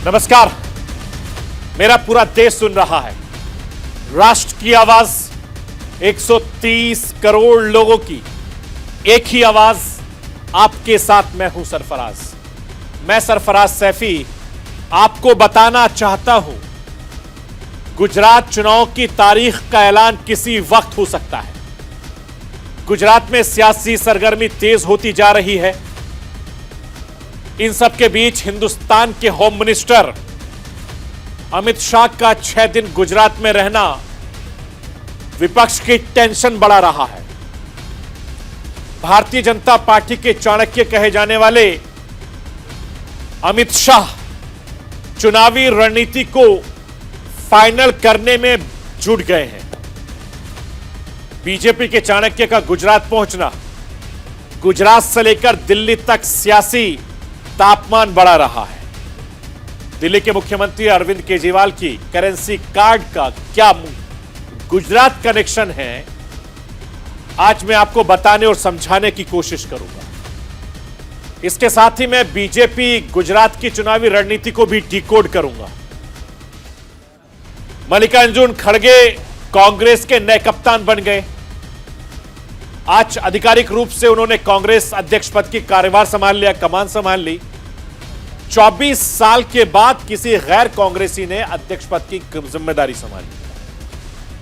नमस्कार। मेरा पूरा देश सुन रहा है। राष्ट्र की आवाज 130 करोड़ लोगों की एक ही आवाज। आपके साथ मैं हूं सरफराज। मैं सरफराज सैफी आपको बताना चाहता हूं, गुजरात चुनाव की तारीख का ऐलान किसी वक्त हो सकता है। गुजरात में सियासी सरगर्मी तेज होती जा रही है। इन सब के बीच हिंदुस्तान के होम मिनिस्टर अमित शाह का 6 दिन गुजरात में रहना विपक्ष की टेंशन बढ़ा रहा है। भारतीय जनता पार्टी के चाणक्य कहे जाने वाले अमित शाह चुनावी रणनीति को फाइनल करने में जुट गए हैं। बीजेपी के चाणक्य का गुजरात पहुंचना गुजरात से लेकर दिल्ली तक सियासी तापमान बढ़ा रहा है। दिल्ली के मुख्यमंत्री अरविंद केजरीवाल की करेंसी कार्ड का क्या गुजरात कनेक्शन है, आज मैं आपको बताने और समझाने की कोशिश करूंगा। इसके साथ ही मैं बीजेपी गुजरात की चुनावी रणनीति को भी डिकोड करूंगा। मल्लिकार्जुन खड़गे कांग्रेस के नए कप्तान बन गए। आज आधिकारिक रूप से उन्होंने कांग्रेस अध्यक्ष पद की कार्यभार संभाल लिया, कमान संभाल ली। 24 साल के बाद किसी गैर कांग्रेसी ने अध्यक्ष पद की जिम्मेदारी संभाली।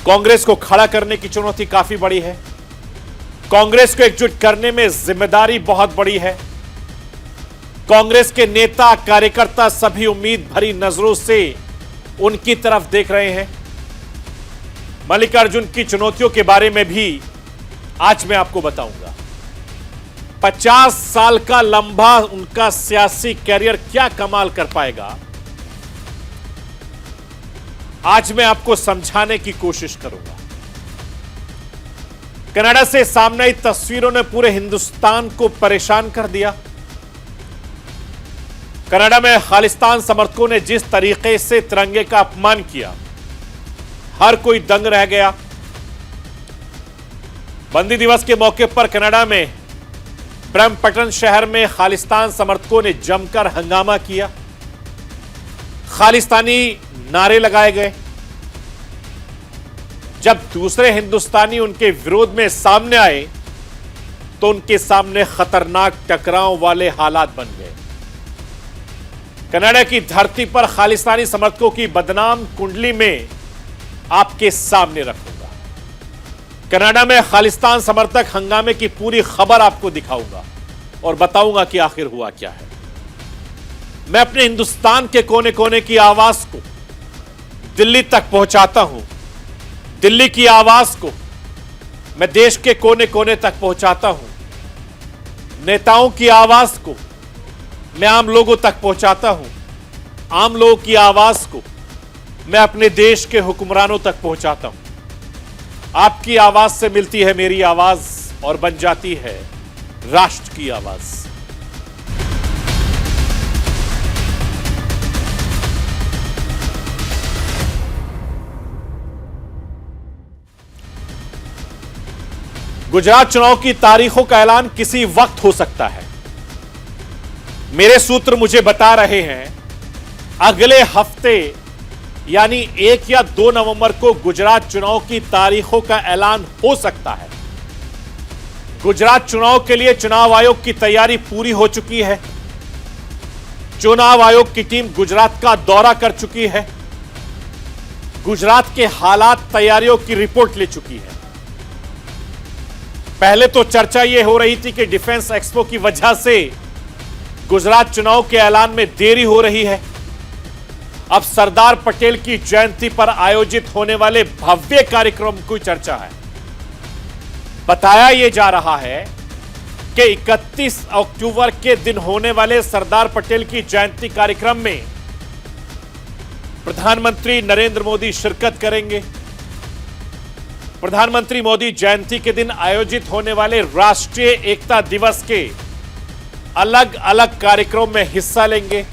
कांग्रेस को खड़ा करने की चुनौती काफी बड़ी है। कांग्रेस को एकजुट करने में जिम्मेदारी बहुत बड़ी है। कांग्रेस के नेता कार्यकर्ता सभी उम्मीद भरी नजरों से उनकी तरफ देख रहे हैं। मल्लिकार्जुन की चुनौतियों के बारे में भी आज मैं आपको बताऊंगा। 50 साल का लंबा उनका सियासी कैरियर क्या कमाल कर पाएगा, आज मैं आपको समझाने की कोशिश करूंगा। कनाडा से सामने आई तस्वीरों ने पूरे हिंदुस्तान को परेशान कर दिया। कनाडा में खालिस्तान समर्थकों ने जिस तरीके से तिरंगे का अपमान किया, हर कोई दंग रह गया। बंदी दिवस के मौके पर कनाडा में ब्रैम्पटन शहर में खालिस्तान समर्थकों ने जमकर हंगामा किया। खालिस्तानी नारे लगाए गए। जब दूसरे हिंदुस्तानी उनके विरोध में सामने आए तो उनके सामने खतरनाक टकराव वाले हालात बन गए। कनाडा की धरती पर खालिस्तानी समर्थकों की बदनाम कुंडली में आपके सामने रखूंगा। कनाडा में खालिस्तान समर्थक हंगामे की पूरी खबर आपको दिखाऊंगा और बताऊंगा कि आखिर हुआ क्या है। मैं अपने हिंदुस्तान के कोने कोने की आवाज को दिल्ली तक पहुंचाता हूं। दिल्ली की आवाज को मैं देश के कोने कोने तक पहुंचाता हूं। नेताओं की आवाज को मैं आम लोगों तक पहुंचाता हूं। आम लोगों की आवाज को मैं अपने देश के हुक्मरानों तक पहुंचाता हूं। आपकी आवाज से मिलती है मेरी आवाज और बन जाती है राष्ट्र की आवाज। गुजरात चुनाव की तारीखों का ऐलान किसी वक्त हो सकता है। मेरे सूत्र मुझे बता रहे हैं अगले हफ्ते यानी 1 या 2 नवंबर को गुजरात चुनाव की तारीखों का ऐलान हो सकता है। गुजरात चुनाव के लिए चुनाव आयोग की तैयारी पूरी हो चुकी है। चुनाव आयोग की टीम गुजरात का दौरा कर चुकी है। गुजरात के हालात, तैयारियों की रिपोर्ट ले चुकी है। पहले तो चर्चा यह हो रही थी कि डिफेंस एक्सपो की वजह से गुजरात चुनाव के ऐलान में देरी हो रही है। अब सरदार पटेल की जयंती पर आयोजित होने वाले भव्य कार्यक्रम की चर्चा है। बताया यह जा रहा है कि 31 अक्टूबर के दिन होने वाले सरदार पटेल की जयंती कार्यक्रम में प्रधानमंत्री नरेंद्र मोदी शिरकत करेंगे। प्रधानमंत्री मोदी जयंती के दिन आयोजित होने वाले राष्ट्रीय एकता दिवस के अलग अलग कार्यक्रम में हिस्सा लेंगे।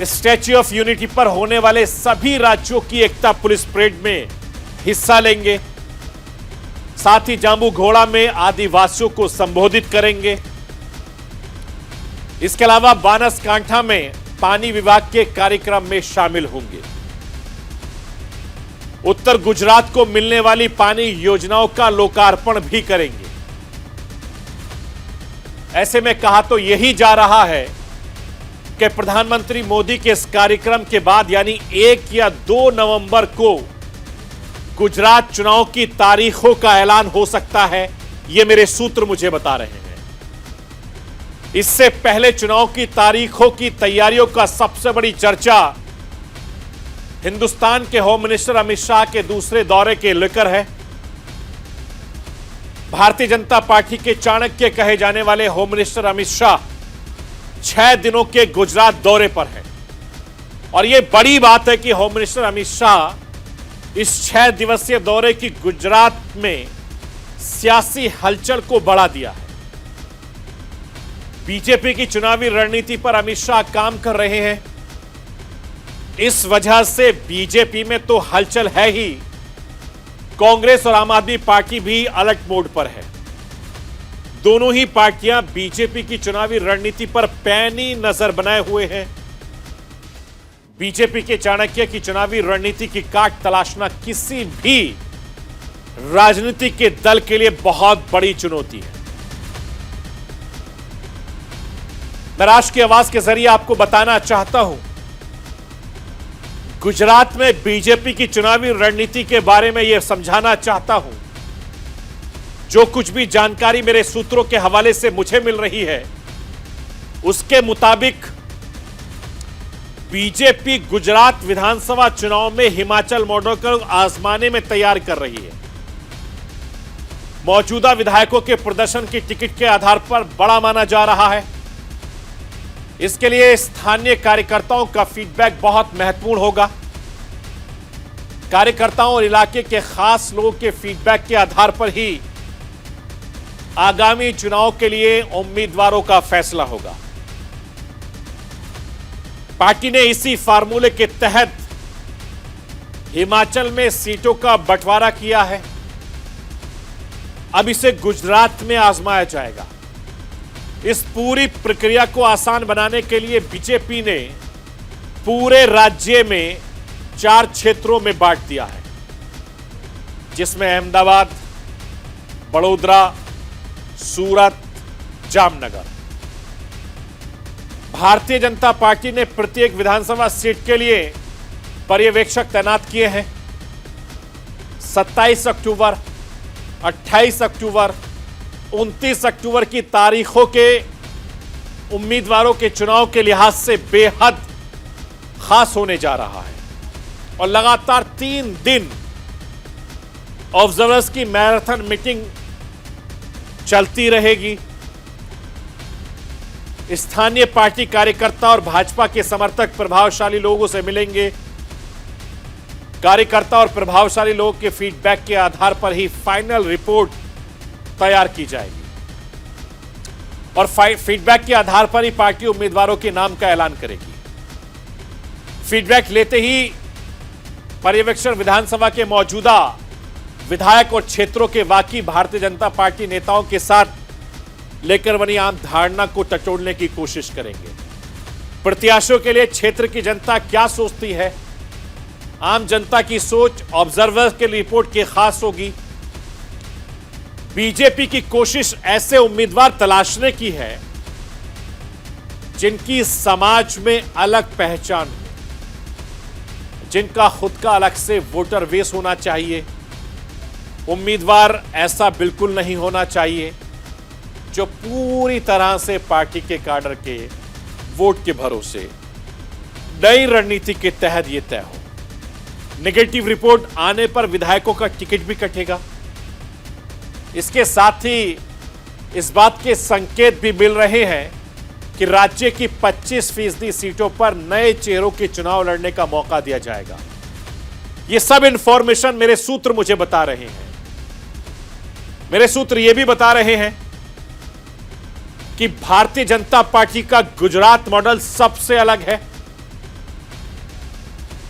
स्टैच्यू ऑफ यूनिटी पर होने वाले सभी राज्यों की एकता पुलिस परेड में हिस्सा लेंगे। साथ ही जांबू घोड़ा में आदिवासियों को संबोधित करेंगे। इसके अलावा बानसकांठा में पानी विभाग के कार्यक्रम में शामिल होंगे। उत्तर गुजरात को मिलने वाली पानी योजनाओं का लोकार्पण भी करेंगे। ऐसे में कहा तो यही जा रहा है कि प्रधानमंत्री मोदी के इस कार्यक्रम के बाद यानी 1 या 2 नवंबर को गुजरात चुनाव की तारीखों का ऐलान हो सकता है, यह मेरे सूत्र मुझे बता रहे हैं। इससे पहले चुनाव की तारीखों की तैयारियों का सबसे बड़ी चर्चा हिंदुस्तान के होम मिनिस्टर अमित शाह के दूसरे दौरे के लेकर है। भारतीय जनता पार्टी के चाणक्य कहे जाने वाले होम मिनिस्टर अमित शाह 6 दिनों के गुजरात दौरे पर हैं और यह बड़ी बात है कि होम मिनिस्टर अमित शाह इस 6 दिवसीय दौरे की गुजरात में सियासी हलचल को बढ़ा दिया है। बीजेपी की चुनावी रणनीति पर अमित शाह काम कर रहे हैं। इस वजह से बीजेपी में तो हलचल है ही, कांग्रेस और आम आदमी पार्टी भी अलर्ट मोड पर है। दोनों ही पार्टियां बीजेपी की चुनावी रणनीति पर पैनी नजर बनाए हुए हैं। बीजेपी के चाणक्य की चुनावी रणनीति की काट तलाशना किसी भी राजनीतिक के दल के लिए बहुत बड़ी चुनौती है। मैं राष्ट्र की आवाज के जरिए आपको बताना चाहता हूं, गुजरात में बीजेपी की चुनावी रणनीति के बारे में यह समझाना चाहता हूं। जो कुछ भी जानकारी मेरे सूत्रों के हवाले से मुझे मिल रही है, उसके मुताबिक बीजेपी गुजरात विधानसभा चुनाव में हिमाचल मॉडल को आजमाने में तैयार कर रही है। मौजूदा विधायकों के प्रदर्शन की टिकट के आधार पर बड़ा माना जा रहा है। इसके लिए स्थानीय कार्यकर्ताओं का फीडबैक बहुत महत्वपूर्ण होगा। कार्यकर्ताओं और इलाके के खास लोगों के फीडबैक के आधार पर ही आगामी चुनाव के लिए उम्मीदवारों का फैसला होगा। पार्टी ने इसी फार्मूले के तहत हिमाचल में सीटों का बंटवारा किया है। अब इसे गुजरात में आजमाया जाएगा। इस पूरी प्रक्रिया को आसान बनाने के लिए बीजेपी ने पूरे राज्य में 4 क्षेत्रों में बांट दिया है, जिसमें अहमदाबाद, बड़ोदरा, सूरत, जामनगर। भारतीय जनता पार्टी ने प्रत्येक विधानसभा सीट के लिए पर्यवेक्षक तैनात किए हैं। 27 अक्टूबर, 28 अक्टूबर, 29 अक्टूबर की तारीखों के उम्मीदवारों के चुनाव के लिहाज से बेहद खास होने जा रहा है और लगातार 3 दिन ऑब्जर्वर्स की मैराथन मीटिंग चलती रहेगी। स्थानीय पार्टी कार्यकर्ता और भाजपा के समर्थक प्रभावशाली लोगों से मिलेंगे। कार्यकर्ता और प्रभावशाली लोगों के फीडबैक के आधार पर ही फाइनल रिपोर्ट तैयार की जाएगी और फीडबैक के आधार पर ही पार्टी उम्मीदवारों के नाम का ऐलान करेगी। फीडबैक लेते ही पर्यवेक्षक विधानसभा के मौजूदा विधायक और क्षेत्रों के वाकई भारतीय जनता पार्टी नेताओं के साथ लेकर बनी आम धारणा को टटोलने की कोशिश करेंगे। प्रत्याशियों के लिए क्षेत्र की जनता क्या सोचती है, आम जनता की सोच ऑब्जर्वर के रिपोर्ट की खास होगी। बीजेपी की कोशिश ऐसे उम्मीदवार तलाशने की है जिनकी समाज में अलग पहचान हो, जिनका खुद का अलग से वोटर बेस होना चाहिए। उम्मीदवार ऐसा बिल्कुल नहीं होना चाहिए जो पूरी तरह से पार्टी के काडर के वोट के भरोसे नई रणनीति के तहत यह तय हो। नेगेटिव रिपोर्ट आने पर विधायकों का टिकट भी कटेगा। इसके साथ ही इस बात के संकेत भी मिल रहे हैं कि राज्य की 25% सीटों पर नए चेहरों के चुनाव लड़ने का मौका दिया जाएगा। यह सब इंफॉर्मेशन मेरे सूत्र मुझे बता रहे हैं। मेरे सूत्र यह भी बता रहे हैं कि भारतीय जनता पार्टी का गुजरात मॉडल सबसे अलग है।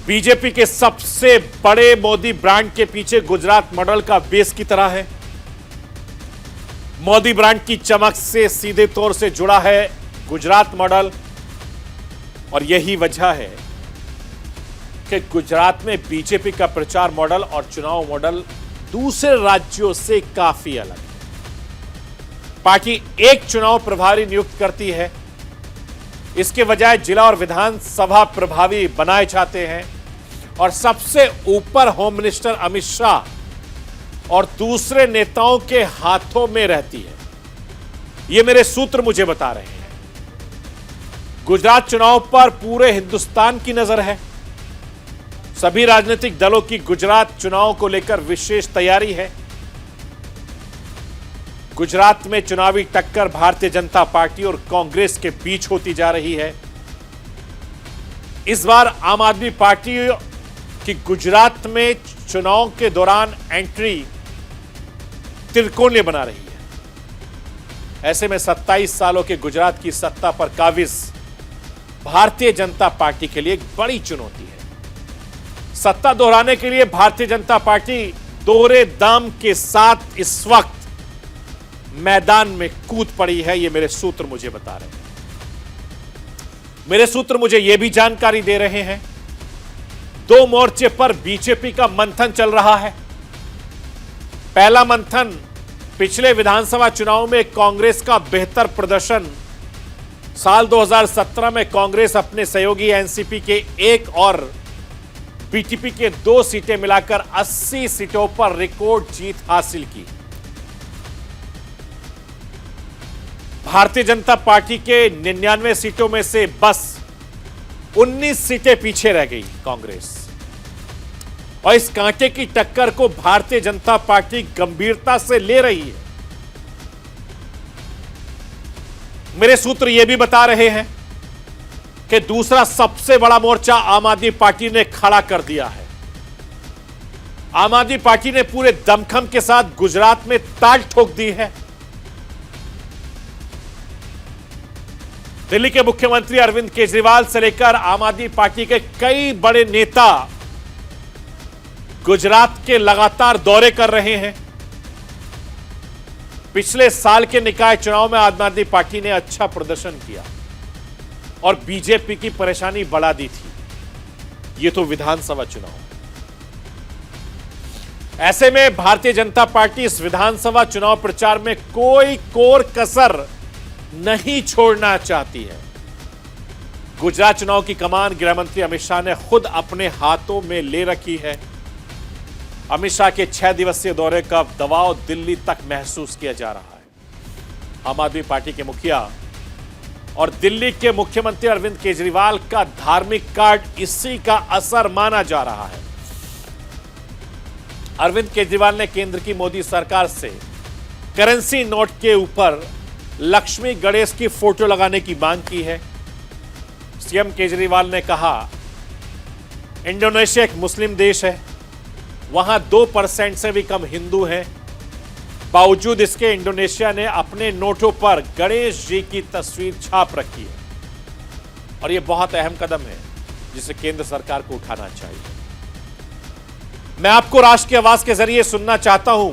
बीजेपी के सबसे बड़े मोदी ब्रांड के पीछे गुजरात मॉडल का बेस की तरह है। मोदी ब्रांड की चमक से सीधे तौर से जुड़ा है गुजरात मॉडल। और यही वजह है कि गुजरात में बीजेपी का प्रचार मॉडल और चुनाव मॉडल दूसरे राज्यों से काफी अलग है। पार्टी एक चुनाव प्रभारी नियुक्त करती है, इसके बजाय जिला और विधानसभा प्रभारी बनाए जाते हैं और सबसे ऊपर होम मिनिस्टर अमित शाह और दूसरे नेताओं के हाथों में रहती है। यह मेरे सूत्र मुझे बता रहे हैं। गुजरात चुनाव पर पूरे हिंदुस्तान की नजर है। सभी राजनीतिक दलों की गुजरात चुनाव को लेकर विशेष तैयारी है। गुजरात में चुनावी टक्कर भारतीय जनता पार्टी और कांग्रेस के बीच होती जा रही है। इस बार आम आदमी पार्टी की गुजरात में चुनाव के दौरान एंट्री त्रिकोणीय बना रही है। ऐसे में 27 सालों के गुजरात की सत्ता पर काबिज भारतीय जनता पार्टी के लिए एक बड़ी चुनौती है। सत्ता दोहराने के लिए भारतीय जनता पार्टी दोहरे दाम के साथ इस वक्त मैदान में कूद पड़ी है। ये मेरे सूत्र मुझे बता रहे हैं। मेरे सूत्र मुझे यह भी जानकारी दे रहे हैं, दो मोर्चे पर बीजेपी का मंथन चल रहा है। पहला मंथन पिछले विधानसभा चुनाव में कांग्रेस का बेहतर प्रदर्शन। साल 2017 में कांग्रेस अपने सहयोगी एनसीपी के एक और बीटीपी के 2 सीटें मिलाकर 80 सीटों पर रिकॉर्ड जीत हासिल की। भारतीय जनता पार्टी के 99 सीटों में से बस 19 सीटें पीछे रह गई कांग्रेस। और इस कांटे की टक्कर को भारतीय जनता पार्टी गंभीरता से ले रही है। मेरे सूत्र यह भी बता रहे हैं कि दूसरा सबसे बड़ा मोर्चा आम आदमी पार्टी ने खड़ा कर दिया है। आम आदमी पार्टी ने पूरे दमखम के साथ गुजरात में ताल ठोक दी है। दिल्ली के मुख्यमंत्री अरविंद केजरीवाल से लेकर आम आदमी पार्टी के कई बड़े नेता गुजरात के लगातार दौरे कर रहे हैं। पिछले साल के निकाय चुनाव में आम आदमी पार्टी ने अच्छा प्रदर्शन किया और बीजेपी की परेशानी बढ़ा दी थी। यह तो विधानसभा चुनाव। ऐसे में भारतीय जनता पार्टी इस विधानसभा चुनाव प्रचार में कोई कोर कसर नहीं छोड़ना चाहती है। गुजरात चुनाव की कमान गृह मंत्री अमित शाह ने खुद अपने हाथों में ले रखी है। अमित शाह के 6 दिवसीय दौरे का दबाव दिल्ली तक महसूस किया जा रहा है। आम आदमी पार्टी के मुखिया और दिल्ली के मुख्यमंत्री अरविंद केजरीवाल का धार्मिक कार्ड इसी का असर माना जा रहा है। अरविंद केजरीवाल ने केंद्र की मोदी सरकार से करेंसी नोट के ऊपर लक्ष्मी गणेश की फोटो लगाने की मांग की है। सीएम केजरीवाल ने कहा, इंडोनेशिया एक मुस्लिम देश है, वहां 2% से भी कम हिंदू हैं। बावजूद इसके इंडोनेशिया ने अपने नोटों पर गणेश जी की तस्वीर छाप रखी है और यह बहुत अहम कदम है जिसे केंद्र सरकार को उठाना चाहिए। मैं आपको राष्ट्र की आवाज के जरिए सुनना चाहता हूं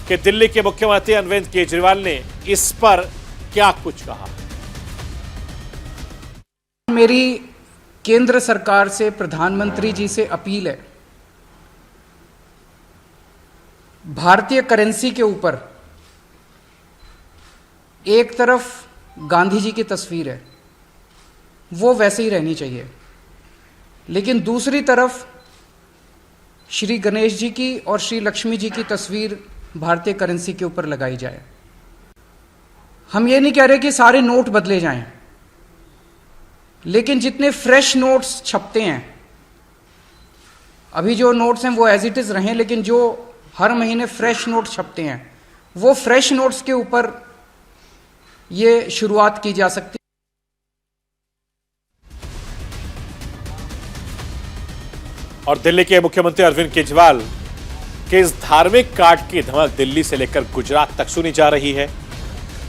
कि दिल्ली के मुख्यमंत्री अरविंद केजरीवाल ने इस पर क्या कुछ कहा। मेरी केंद्र सरकार से, प्रधानमंत्री जी से अपील है, भारतीय करेंसी के ऊपर एक तरफ गांधी जी की तस्वीर है, वो वैसे ही रहनी चाहिए, लेकिन दूसरी तरफ श्री गणेश जी की और श्री लक्ष्मी जी की तस्वीर भारतीय करेंसी के ऊपर लगाई जाए। हम ये नहीं कह रहे कि सारे नोट बदले जाएं, लेकिन जितने फ्रेश नोट्स छपते हैं, अभी जो नोट्स हैं वो एज इट इज रहें, लेकिन जो हर महीने फ्रेश नोट छपते हैं, वो फ्रेश नोट्स के ऊपर ये शुरुआत की जा सकती है। और दिल्ली के मुख्यमंत्री अरविंद केजरीवाल के इस धार्मिक कार्ड की धमक दिल्ली से लेकर गुजरात तक सुनी जा रही है।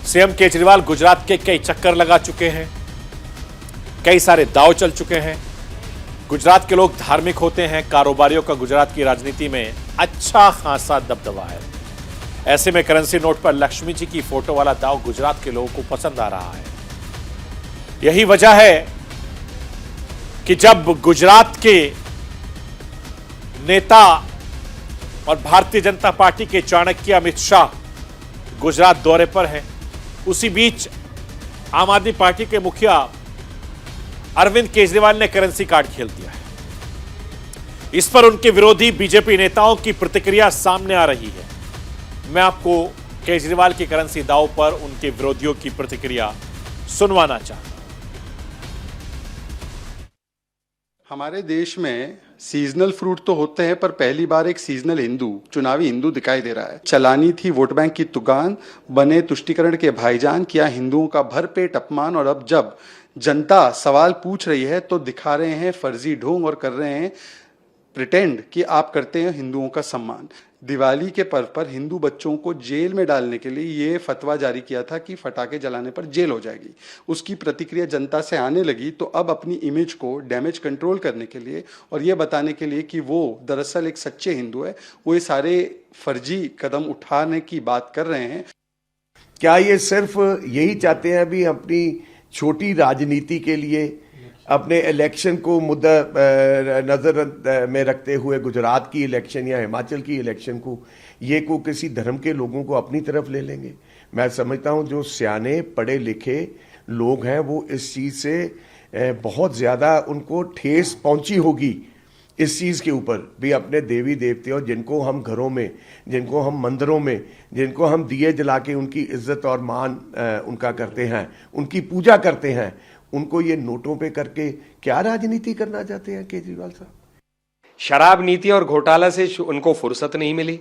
सीएम केजरीवाल गुजरात के कई चक्कर लगा चुके हैं, कई सारे दांव चल चुके हैं। गुजरात के लोग धार्मिक होते हैं, कारोबारियों का गुजरात की राजनीति में अच्छा खासा दबदबा है। ऐसे में करेंसी नोट पर लक्ष्मी जी की फोटो वाला दांव गुजरात के लोगों को पसंद आ रहा है। यही वजह है कि जब गुजरात के नेता और भारतीय जनता पार्टी के चाणक्य अमित शाह गुजरात दौरे पर हैं, उसी बीच आम आदमी पार्टी के मुखिया अरविंद केजरीवाल ने करेंसी कार्ड खेल दिया है। इस पर उनके विरोधी बीजेपी नेताओं की प्रतिक्रिया सामने आ रही है। मैं आपको केजरीवाल की करेंसी दांव पर उनके विरोधियों की प्रतिक्रिया सुनवाना चाहता हूं। हमारे देश में सीजनल फ्रूट तो होते हैं, पर पहली बार एक सीजनल हिंदू, चुनावी हिंदू दिखाई दे रहा है। चलानी थी वोट बैंक की दुकान, बने तुष्टीकरण के भाईजान, किया हिंदुओं का भरपेट अपमान, और अब जब जनता सवाल पूछ रही है तो दिखा रहे हैं फर्जी ढोंग और कर रहे हैं प्रिटेंड कि आप करते हैं हिंदुओं का सम्मान। दिवाली के पर्व पर हिंदू बच्चों को जेल में डालने के लिए ये फतवा जारी किया था कि फटाके जलाने पर जेल हो जाएगी। उसकी प्रतिक्रिया जनता से आने लगी, तो अब अपनी इमेज को डैमेज कंट्रोल करने के लिए और ये बताने के लिए कि वो दरअसल एक सच्चे हिंदू है, वो ये सारे फर्जी कदम उठाने की बात कर रहे हैं। क्या ये सिर्फ यही चाहते हैं अभी अपनी छोटी राजनीति के लिए, अपने इलेक्शन को मुद्दा नजर में रखते हुए गुजरात की इलेक्शन या हिमाचल की इलेक्शन को ये को किसी धर्म के लोगों को अपनी तरफ ले लेंगे? मैं समझता हूं जो सियाने पढ़े लिखे लोग हैं वो इस चीज से बहुत ज्यादा उनको ठेस पहुंची होगी इस चीज के ऊपर भी। अपने देवी देवते और जिनको हम घरों में, जिनको हम मंदिरों में, जिनको हम दिए जला के उनकी इज्जत और मान उनका करते हैं, उनकी पूजा करते हैं, उनको ये नोटों पे करके क्या राजनीति करना चाहते हैं केजरीवाल साहब? शराब नीति और घोटाला से उनको फुर्सत नहीं मिली।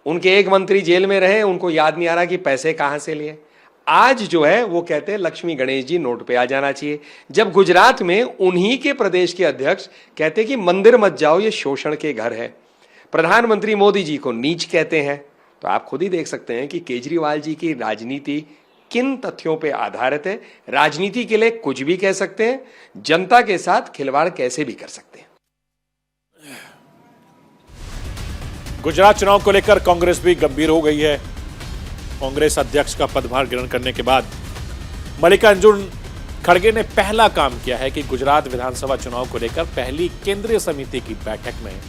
उनके एक मंत्री जेल में रहे, उनको याद नहीं आ रहा कि पैसे कहां से लिए। आज जो है वो कहते हैं लक्ष्मी गणेश जी नोट पे आ जाना चाहिए, जब गुजरात में उन्हीं के प्रदेश के अध्यक्ष कहते कि मंदिर मत जाओ, ये शोषण के घर है। प्रधानमंत्री मोदी जी को नीच कहते हैं। तो आप खुद ही देख सकते हैं कि केजरीवाल जी की राजनीति किन तथ्यों पे आधारित है। राजनीति के लिए कुछ भी कह सकते हैं, जनता के साथ खिलवाड़ कैसे भी कर सकते हैं। गुजरात चुनाव को लेकर कांग्रेस भी गंभीर हो गई है। कांग्रेस अध्यक्ष का पदभार ग्रहण करने के बाद मल्लिकार्जुन खड़गे ने पहला काम किया है कि गुजरात विधानसभा चुनाव को लेकर पहली केंद्रीय समिति की बैठक में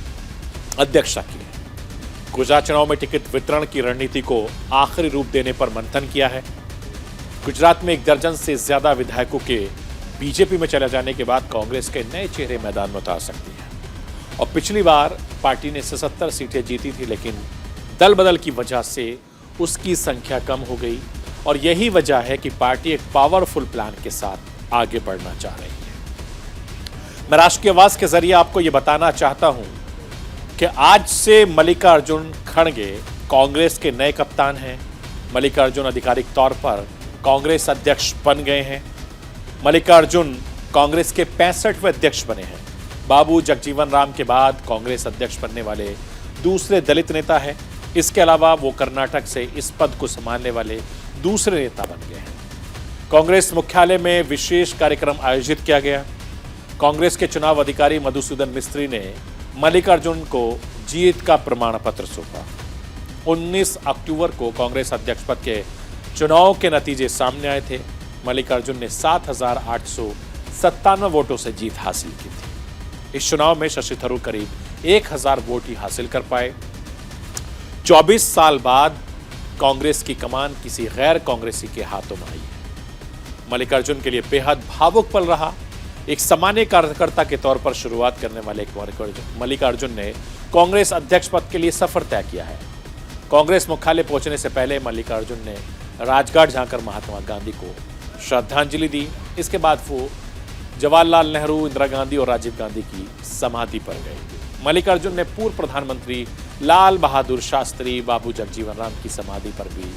अध्यक्षता की है। गुजरात चुनाव में टिकट वितरण की रणनीति को आखिरी रूप देने पर मंथन किया है। गुजरात में 1 दर्जन से ज्यादा विधायकों के बीजेपी में चले जाने के बाद कांग्रेस के नए चेहरे मैदान में उतार सकती है। और पिछली बार पार्टी ने 77 सीटें जीती थी, लेकिन दल बदल की वजह से उसकी संख्या कम हो गई। और यही वजह है कि पार्टी एक पावरफुल प्लान के साथ आगे बढ़ना चाह रही है। मैं राष्ट्र की आवाज के जरिए आपको यह बताना चाहता हूं कि आज से मल्लिकार्जुन खड़गे कांग्रेस के नए कप्तान हैं। मल्लिकार्जुन आधिकारिक तौर पर कांग्रेस अध्यक्ष बन गए हैं। मल्लिकार्जुन कांग्रेस के 65वें अध्यक्ष बने हैं। बाबू जगजीवन राम के बाद कांग्रेस अध्यक्ष बनने वाले दूसरे दलित नेता हैं। इसके अलावा वो कर्नाटक से इस पद को संभालने वाले दूसरे नेता बन गए हैं। कांग्रेस मुख्यालय में विशेष कार्यक्रम आयोजित किया गया। कांग्रेस के चुनाव अधिकारी मधुसूदन मिस्त्री ने मल्लिकार्जुन को जीत का प्रमाण पत्र सौंपा। 19 अक्टूबर को कांग्रेस अध्यक्ष पद के चुनाव के नतीजे सामने आए थे। मल्लिकार्जुन ने 7,897 वोटों से जीत हासिल की थी। इस चुनाव में शशि थरूर करीब 1,000 वोट ही हासिल कर पाए। 24 साल बाद कांग्रेस की कमान किसी गैर कांग्रेसी के हाथों में आई है। मल्लिकार्जुन के लिए बेहद भावुक पल रहा। एक सामान्य कार्यकर्ता के तौर पर शुरुआत करने वाले मल्लिकार्जुन ने कांग्रेस अध्यक्ष पद के लिए सफर तय किया है। कांग्रेस मुख्यालय पहुंचने से पहले मल्लिकार्जुन ने राजघाट जाकर महात्मा गांधी को श्रद्धांजलि दी। इसके बाद वो जवाहरलाल नेहरू, इंदिरा गांधी और राजीव गांधी की समाधि पर गए। मल्लिकार्जुन ने पूर्व प्रधानमंत्री लाल बहादुर शास्त्री, बाबू जगजीवन राम की समाधि पर भी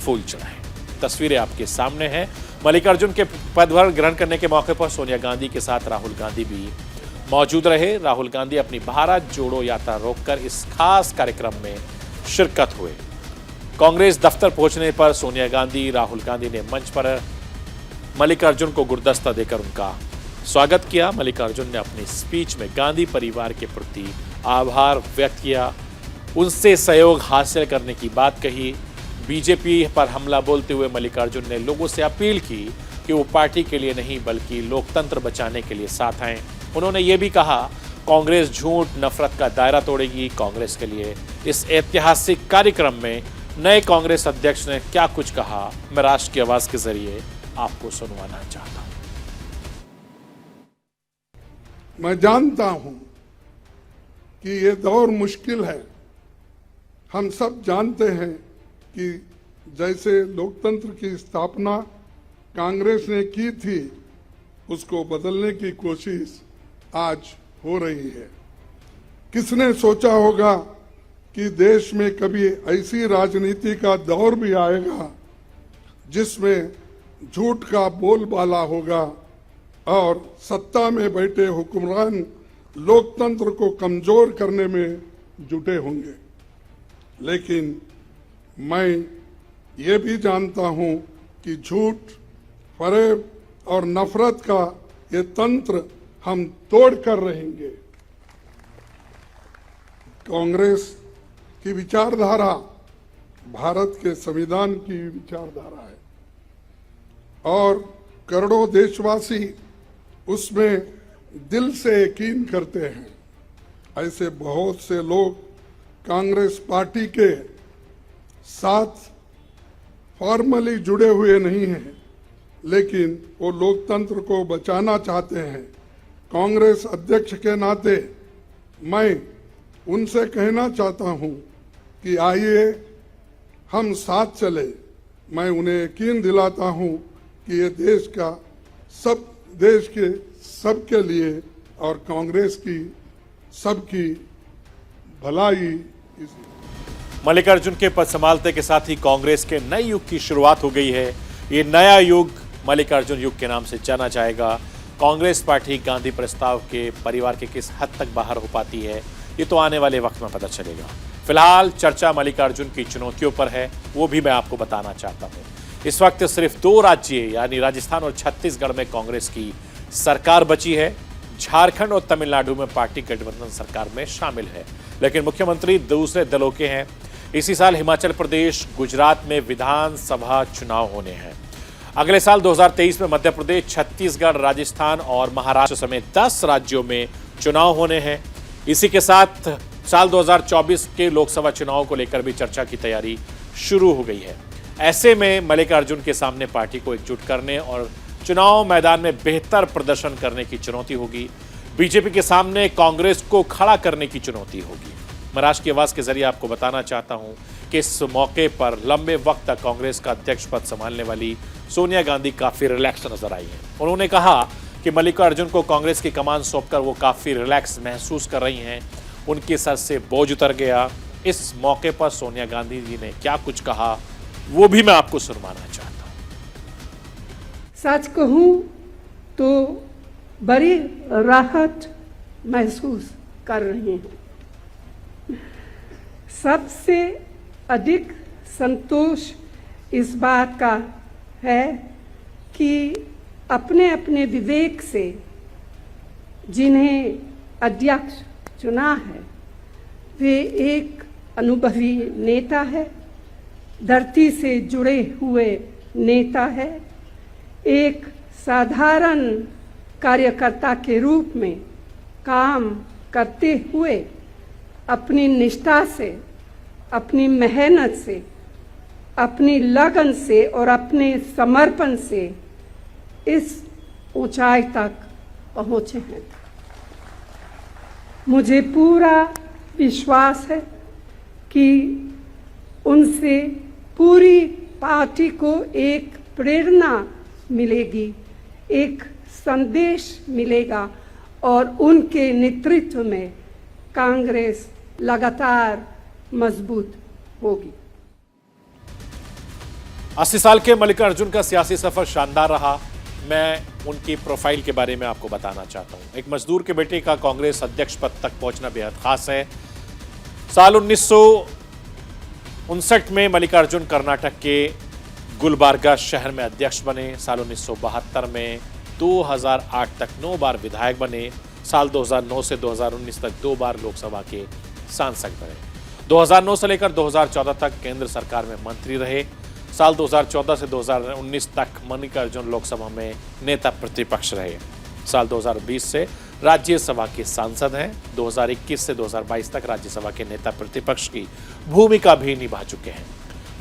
फूल चढ़ाए। तस्वीरें आपके सामने हैं। मल्लिकार्जुन के पदभार ग्रहण करने के मौके पर सोनिया गांधी के साथ राहुल गांधी भी मौजूद रहे। राहुल गांधी अपनी भारत जोड़ो यात्रा रोककर इस खास कार्यक्रम में शिरकत हुए। कांग्रेस दफ्तर पहुंचने पर सोनिया गांधी, राहुल गांधी ने मंच पर मल्लिकार्जुन को गुलदस्ता देकर उनका स्वागत किया। मल्लिकार्जुन ने अपनी स्पीच में गांधी परिवार के प्रति आभार व्यक्त किया, उनसे सहयोग हासिल करने की बात कही। बीजेपी पर हमला बोलते हुए मल्लिकार्जुन ने लोगों से अपील की कि वो पार्टी के लिए नहीं बल्कि लोकतंत्र बचाने के लिए साथ आएं। उन्होंने ये भी कहा, कांग्रेस झूठ नफरत का दायरा तोड़ेगी। कांग्रेस के लिए इस ऐतिहासिक कार्यक्रम में नए कांग्रेस अध्यक्ष ने क्या कुछ कहा, मैं राष्ट्र की आवाज के जरिए आपको सुनवाना चाहता हूं। मैं जानता हूं कि ये दौर मुश्किल है। हम सब जानते हैं कि जैसे लोकतंत्र की स्थापना कांग्रेस ने की थी, उसको बदलने की कोशिश आज हो रही है। किसने सोचा होगा कि देश में कभी ऐसी राजनीति का दौर भी आएगा जिसमें झूठ का बोलबाला होगा और सत्ता में बैठे हुक्मरान लोकतंत्र को कमजोर करने में जुटे होंगे। लेकिन मैं ये भी जानता हूं कि झूठ, फरेब और नफरत का ये तंत्र हम तोड़ कर रहेंगे। कांग्रेस की विचारधारा भारत के संविधान की विचारधारा है और करोड़ों देशवासी उसमें दिल से यकीन करते हैं। ऐसे बहुत से लोग कांग्रेस पार्टी के साथ फॉर्मली जुड़े हुए नहीं हैं, लेकिन वो लोकतंत्र को बचाना चाहते हैं। कांग्रेस अध्यक्ष के नाते मैं उनसे कहना चाहता हूं कि आइए हम साथ चले। मैं उन्हें यकीन दिलाता हूं कि ये देश के सबके लिए और कांग्रेस की सबकी भलाई। मल्लिकार्जुन के पद संभालते के साथ ही कांग्रेस के नए युग की शुरुआत हो गई है। ये नया युग मल्लिकार्जुन युग के नाम से जाना जाएगा। कांग्रेस पार्टी गांधी प्रस्ताव के परिवार के किस हद तक बाहर हो पाती है, ये तो आने वाले वक्त में पता चलेगा। फिलहाल चर्चा मल्लिकार्जुन की चुनौतियों पर है, वो भी मैं आपको बताना चाहता हूं। इस वक्त सिर्फ 2 राज्य यानी राजस्थान और छत्तीसगढ़ में कांग्रेस की सरकार बची है। झारखंड और तमिलनाडु में पार्टी गठबंधन सरकार में शामिल है, लेकिन मुख्यमंत्री दूसरे दलों के हैं। इसी साल हिमाचल प्रदेश, गुजरात में विधानसभा चुनाव होने हैं। अगले साल 2023 में मध्य प्रदेश, छत्तीसगढ़, राजस्थान और महाराष्ट्र समेत 10 राज्यों में चुनाव होने हैं। इसी के साथ साल 2024 के लोकसभा चुनाव को लेकर भी चर्चा की तैयारी शुरू हो गई है। ऐसे में मल्लिकार्जुन के सामने पार्टी को एकजुट करने और चुनाव मैदान में बेहतर प्रदर्शन करने की चुनौती होगी। बीजेपी के सामने कांग्रेस को खड़ा करने की चुनौती होगी। मैं राष्ट्र की आवाज के जरिए आपको बताना चाहता हूं कि इस मौके पर लंबे वक्त तक कांग्रेस का अध्यक्ष पद संभालने वाली सोनिया गांधी काफी रिलैक्स नजर आई हैं। उन्होंने कहा कि मल्लिकार्जुन को कांग्रेस की कमान सौंपकर वो काफी रिलैक्स महसूस कर रही हैं। उनके सर से बोझ उतर गया। इस मौके पर सोनिया गांधी जी ने क्या कुछ कहा, वो भी मैं आपको सुनवाना चाहता हूं। सच कहूं तो बड़ी राहत महसूस कर रही हूं। सबसे अधिक संतोष इस बात का है कि अपने अपने विवेक से जिन्हें अध्यक्ष चुना है, वे एक अनुभवी नेता है, धरती से जुड़े हुए नेता है, एक साधारण कार्यकर्ता के रूप में काम करते हुए अपनी निष्ठा से, अपनी मेहनत से, अपनी लगन से और अपने समर्पण से इस ऊंचाई तक पहुंचे हैं। मुझे पूरा विश्वास है कि उनसे पूरी पार्टी को एक प्रेरणा मिलेगी, एक संदेश मिलेगा और उनके नेतृत्व में कांग्रेस लगातार मजबूत होगी। 80 साल के मल्लिकार्जुन का सियासी सफर शानदार रहा। मैं उनकी प्रोफाइल के बारे में आपको बताना चाहता हूं। एक मजदूर के बेटे का कांग्रेस अध्यक्ष पद तक पहुंचना बेहद खास है। साल 1959 में मल्लिकार्जुन कर्नाटक के गुलबर्गा शहर में अध्यक्ष बने। साल 1972 में 2008 तक 9 बार विधायक बने। साल 2009 से 2019 तक 2 बार लोकसभा के सांसद बने। 2009 से लेकर 2014 तक केंद्र सरकार में मंत्री रहे। साल 2014 से 2019 तक मल्लिकार्जुन लोकसभा में नेता प्रतिपक्ष रहे। साल 2020 से राज्यसभा के सांसद हैं। 2021 से 2022 तक राज्यसभा के नेता प्रतिपक्ष की भूमिका भी निभा चुके हैं।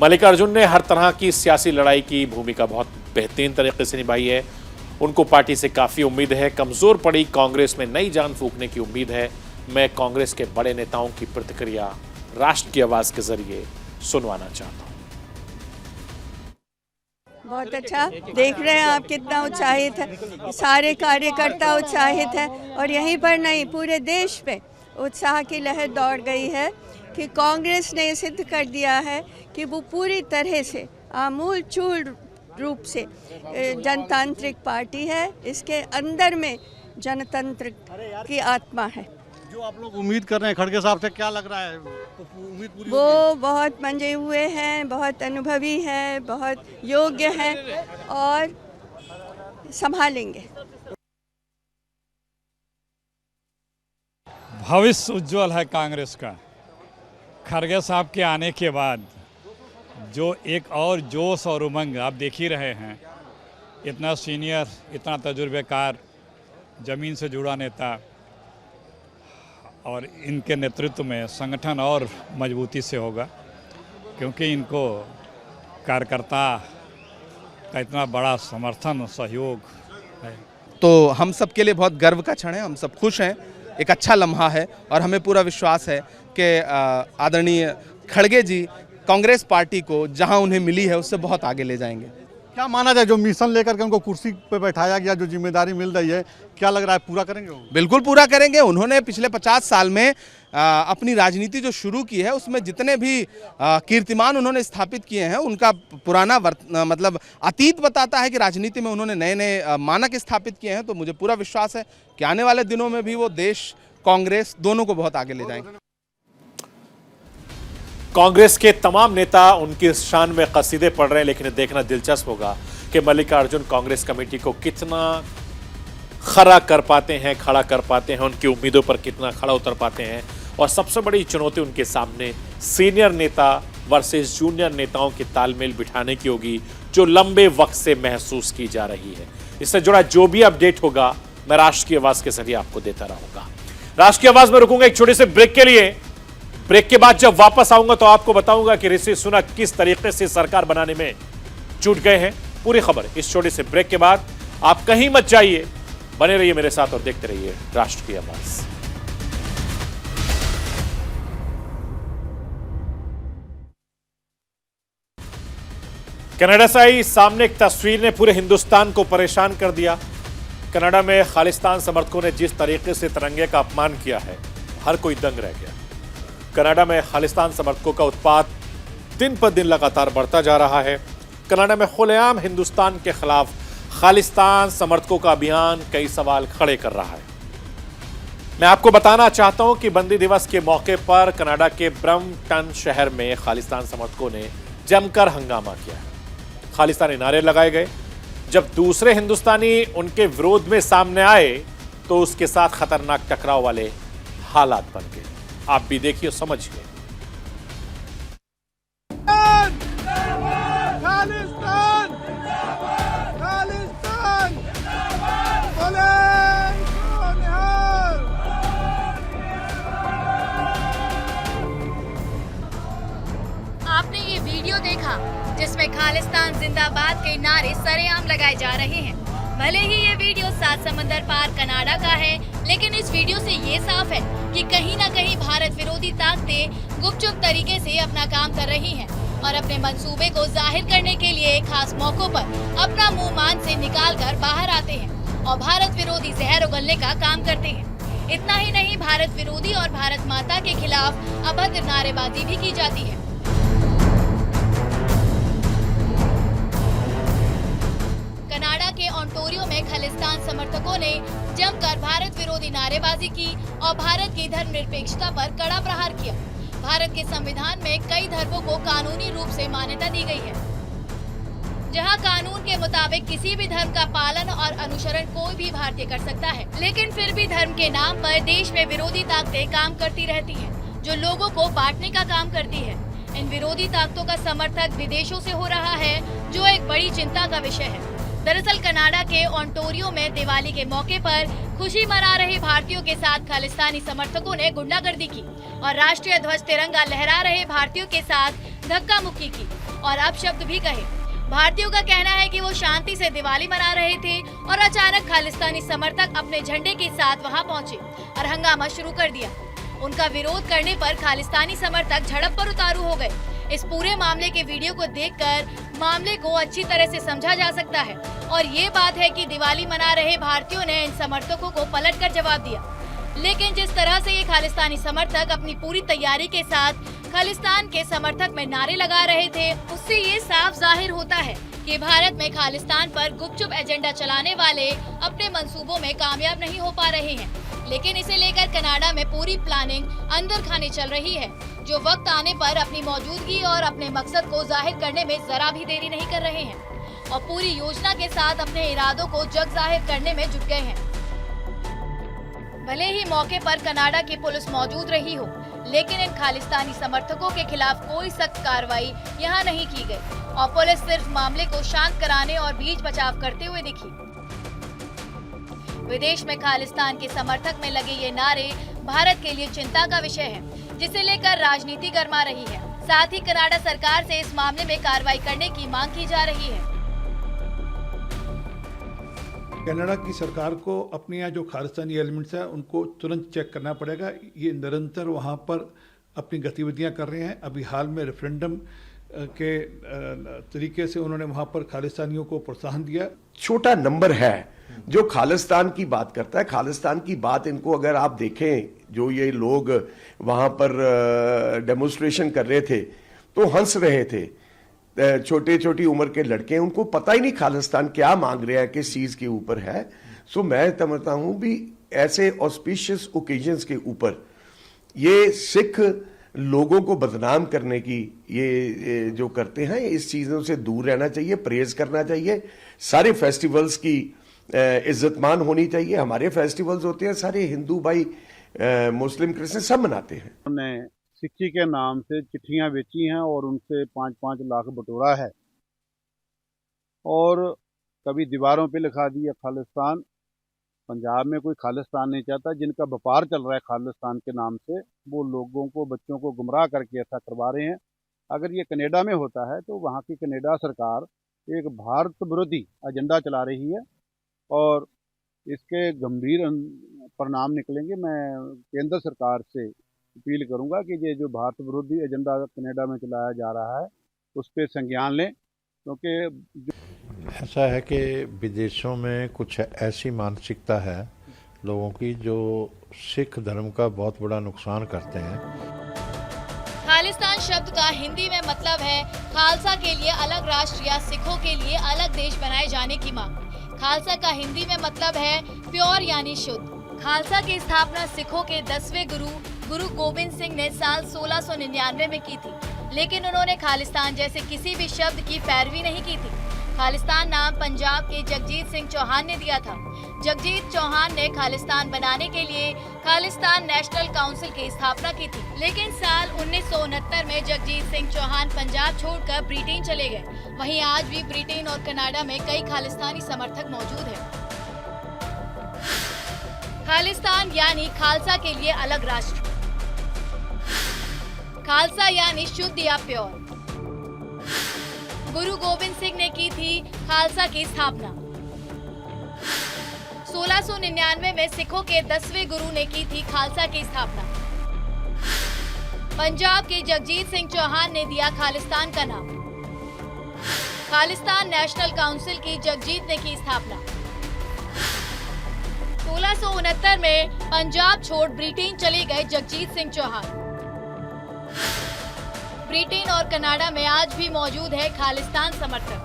मल्लिकार्जुन ने हर तरह की सियासी लड़ाई की भूमिका बहुत बेहतरीन तरीके से निभाई है। उनको पार्टी से काफ़ी उम्मीद है। कमज़ोर पड़ी कांग्रेस में नई जान फूंकने की उम्मीद है। मैं कांग्रेस के बड़े नेताओं की प्रतिक्रिया राष्ट्र की आवाज़ के जरिए सुनवाना चाहता हूँ। बहुत अच्छा देख रहे हैं आप, कितना उत्साहित है, सारे कार्यकर्ता उत्साहित है और यहीं पर नहीं पूरे देश पे उत्साह की लहर दौड़ गई है कि कांग्रेस ने सिद्ध कर दिया है कि वो पूरी तरह से आमूल चूल रूप से जनतांत्रिक पार्टी है। इसके अंदर में जनतंत्र की आत्मा है। जो आप लोग उम्मीद कर रहे हैं खड़गे साहब से, क्या लग रहा है उम्मीद पूरी वो बहुत मंजे हुए हैं, बहुत अनुभवी हैं, बहुत योग्य हैं और संभालेंगे। भविष्य उज्जवल है कांग्रेस का। खड़गे साहब के आने के बाद जो एक और जोश और उमंग आप देख ही रहे हैं, इतना सीनियर, इतना तजुर्बेकार, ज़मीन से जुड़ा नेता, और इनके नेतृत्व में संगठन और मजबूती से होगा, क्योंकि इनको कार्यकर्ता का इतना बड़ा समर्थन सहयोग है। तो हम सब के लिए बहुत गर्व का क्षण है। हम सब खुश हैं, एक अच्छा लम्हा है और हमें पूरा विश्वास है कि आदरणीय खड़गे जी कांग्रेस पार्टी को जहां उन्हें मिली है उससे बहुत आगे ले जाएंगे। क्या माना जाए, जो मिशन लेकर के उनको कुर्सी पे बैठाया गया, जो जिम्मेदारी मिल रही है, क्या लग रहा है पूरा करेंगे वो? बिल्कुल पूरा करेंगे। उन्होंने पिछले 50 साल में अपनी राजनीति जो शुरू की है उसमें जितने भी कीर्तिमान उन्होंने स्थापित किए हैं, उनका पुराना मतलब अतीत बताता है कि राजनीति में उन्होंने नए नए मानक स्थापित किए हैं। तो मुझे पूरा विश्वास है कि आने वाले दिनों में भी वो देश, कांग्रेस दोनों को बहुत आगे ले जाएंगे। कांग्रेस के तमाम नेता उनकी शान में कसीदे पढ़ रहे हैं, लेकिन देखना दिलचस्प होगा कि मल्लिकार्जुन कांग्रेस कमेटी को कितना खड़ा कर पाते हैं, उनकी उम्मीदों पर कितना खड़ा उतर पाते हैं। और सबसे बड़ी चुनौती उनके सामने सीनियर नेता वर्सेस जूनियर नेताओं के तालमेल बिठाने की होगी, जो लंबे वक्त से महसूस की जा रही है। इससे जुड़ा जो भी अपडेट होगा मैं राष्ट्र की आवाज के जरिए आपको देता रहूंगा। राष्ट्र की आवाज में रुकूंगा एक छोटे से ब्रेक के लिए। ब्रेक के बाद जब वापस आऊंगा तो आपको बताऊंगा कि ऋषि सुनक किस तरीके से सरकार बनाने में जुट गए हैं। पूरी खबर इस छोटे से ब्रेक के बाद। आप कहीं मत जाइए, बने रहिए मेरे साथ और देखते रहिए राष्ट्र की आवाज। कनाडा से आई सामने एक तस्वीर ने पूरे हिंदुस्तान को परेशान कर दिया। कनाडा में खालिस्तान समर्थकों ने जिस तरीके से तिरंगे का अपमान किया है, हर कोई दंग रह गया। कनाडा में खालिस्तान समर्थकों का उत्पात दिन पर दिन लगातार बढ़ता जा रहा है। कनाडा में खुलेआम हिंदुस्तान के खिलाफ खालिस्तान समर्थकों का अभियान कई सवाल खड़े कर रहा है। मैं आपको बताना चाहता हूं कि बंदी दिवस के मौके पर कनाडा के ब्रम्पटन शहर में खालिस्तान समर्थकों ने जमकर हंगामा किया। खालिस्तानी नारे लगाए गए। जब दूसरे हिंदुस्तानी उनके विरोध में सामने आए तो उसके साथ खतरनाक टकराव वाले हालात बन गए। आप भी देखिए, समझिए। आपने ये वीडियो देखा जिसमें खालिस्तान जिंदाबाद के नारे सरेआम लगाए जा रहे हैं। भले ही ये वीडियो 7 समंदर पार कनाडा का है, लेकिन इस वीडियो से ये साफ है कि कहीं ना कहीं भारत विरोधी ताकतें गुपचुप तरीके से अपना काम कर रही हैं और अपने मंसूबे को जाहिर करने के लिए खास मौकों पर अपना मुंह मान से निकाल कर बाहर आते हैं और भारत विरोधी जहर उगलने का काम करते हैं। इतना ही नहीं, भारत विरोधी और भारत माता के खिलाफ अभद्र नारेबाजी भी की जाती है। कनाडा के ओंटारियो में खालिस्तान समर्थकों ने जमकर भारत विरोधी नारेबाजी की और भारत की धर्मनिरपेक्षता पर कड़ा प्रहार किया। भारत के संविधान में कई धर्मों को कानूनी रूप से मान्यता दी गई है, जहां कानून के मुताबिक किसी भी धर्म का पालन और अनुसरण कोई भी भारतीय कर सकता है। लेकिन फिर भी धर्म के नाम पर देश में विरोधी ताकतें काम करती रहती हैं, जो लोगों को बांटने का काम करती है। इन विरोधी ताकतों का समर्थन विदेशों से हो रहा है, जो एक बड़ी चिंता का विषय है। दरअसल कनाडा के ओंटारियो में दिवाली के मौके पर खुशी मना रहे भारतीयों के साथ खालिस्तानी समर्थकों ने गुंडागर्दी की और राष्ट्रीय ध्वज तिरंगा लहरा रहे भारतीयों के साथ धक्का मुक्की की और अपशब्द भी कहे। भारतीयों का कहना है कि वो शांति से दिवाली मना रहे थे और अचानक खालिस्तानी समर्थक अपने झंडे के साथ वहां पहुंचे और हंगामा शुरू कर दिया। उनका विरोध करने पर खालिस्तानी समर्थक झड़प पर उतारू हो गए। इस पूरे मामले के वीडियो को देखकर मामले को अच्छी तरह से समझा जा सकता है और ये बात है कि दिवाली मना रहे भारतीयों ने इन समर्थकों को पलटकर जवाब दिया। लेकिन जिस तरह से ये खालिस्तानी समर्थक अपनी पूरी तैयारी के साथ खालिस्तान के समर्थक में नारे लगा रहे थे, उससे ये साफ जाहिर होता है कि भारत में खालिस्तान पर गुपचुप एजेंडा चलाने वाले अपने मंसूबों में कामयाब नहीं हो पा रहे हैं। लेकिन इसे लेकर कनाडा में पूरी प्लानिंग अंदर खाने चल रही है, जो वक्त आने पर अपनी मौजूदगी और अपने मकसद को जाहिर करने में जरा भी देरी नहीं कर रहे हैं और पूरी योजना के साथ अपने इरादों को जग जाहिर करने में जुट गए हैं। भले ही मौके पर कनाडा की पुलिस मौजूद रही हो, लेकिन इन खालिस्तानी समर्थकों के खिलाफ कोई सख्त कार्रवाई यहाँ नहीं की गई और पुलिस सिर्फ मामले को शांत कराने और बीच बचाव करते हुए दिखी। विदेश में खालिस्तान के समर्थक में लगे ये नारे भारत के लिए चिंता का विषय है, जिसे लेकर राजनीति गर्मा रही है। साथ ही कनाडा सरकार से इस मामले में कार्रवाई करने की मांग की जा रही है। कनाडा की सरकार को अपने यहाँ जो खालिस्तानी एलिमेंट्स हैं उनको तुरंत चेक करना पड़ेगा। ये निरंतर वहाँ पर अपनी गतिविधियाँ कर रहे हैं। अभी हाल में रेफरेंडम के तरीके से उन्होंने वहाँ पर खालिस्तानियों को प्रोत्साहन दिया। छोटा नंबर है जो खालिस्तान की बात करता है। खालिस्तान की बात इनको अगर आप देखें, जो ये लोग वहाँ पर डेमोन्स्ट्रेशन कर रहे थे तो हंस रहे थे। छोटे छोटी उम्र के लड़के, उनको पता ही नहीं खालिस्तान क्या मांग रहा है, किस चीज के ऊपर है। सो मैं समझता हूं भी ऐसे ऑस्पिशियस ओकेजन्स के ऊपर ये सिख लोगों को बदनाम करने की ये जो करते हैं, इस चीजों से दूर रहना चाहिए, परहेज करना चाहिए। सारे फेस्टिवल्स की इज्जतमान होनी चाहिए। हमारे फेस्टिवल्स होते हैं सारे, हिंदू भाई, मुस्लिम, क्रिश्चियन सब मनाते हैं। सिक्की के नाम से चिट्ठियां बेची हैं और उनसे 5-5 लाख बटोरा है और कभी दीवारों पे लिखा दिया खालिस्तान। पंजाब में कोई खालिस्तान नहीं चाहता। जिनका व्यापार चल रहा है खालिस्तान के नाम से, वो लोगों को, बच्चों को गुमराह करके ऐसा करवा रहे हैं। अगर ये कनाडा में होता है तो वहाँ की कनाडा सरकार एक भारत विरोधी एजेंडा चला रही है और इसके गंभीर परिणाम निकलेंगे। मैं केंद्र सरकार से अपील करूंगा कि ये जो भारत विरोधी एजेंडा कनाडा में चलाया जा रहा है उस पर संज्ञान लें, क्योंकि ऐसा है कि विदेशों में कुछ ऐसी मानसिकता है लोगों की जो सिख धर्म का बहुत बड़ा नुकसान करते हैं। खालिस्तान शब्द का हिंदी में मतलब है खालसा के लिए अलग राष्ट्र या सिखों के लिए अलग देश बनाए जाने की मांग। खालसा का हिंदी में मतलब है प्योर यानी शुद्ध। खालसा की स्थापना सिखों के 10वें गुरु गोबिंद सिंह ने साल 1699 में की थी, लेकिन उन्होंने खालिस्तान जैसे किसी भी शब्द की पैरवी नहीं की थी। खालिस्तान नाम पंजाब के जगजीत सिंह चौहान ने दिया था। जगजीत चौहान ने खालिस्तान बनाने के लिए खालिस्तान नेशनल काउंसिल की स्थापना की थी, लेकिन साल 1969 में जगजीत सिंह चौहान पंजाब छोड़कर ब्रिटेन चले गए। वहीं आज भी ब्रिटेन और कनाडा में कई खालिस्तानी समर्थक मौजूद हैं। खालिस्तान यानी खालसा के लिए अलग राष्ट्र, खालसा यानी शुद्ध या प्योर। गुरु गोबिंद सिंह ने की थी खालसा की स्थापना। 1699 में सिखों के 10वें गुरु ने की थी खालसा की स्थापना। पंजाब के जगजीत सिंह चौहान ने दिया खालिस्तान का नाम। खालिस्तान नेशनल काउंसिल की जगजीत ने की स्थापना। 1669 में पंजाब छोड़ ब्रिटेन चले गए जगजीत सिंह चौहान। ब्रिटेन और कनाडा में आज भी मौजूद है खालिस्तान समर्थक।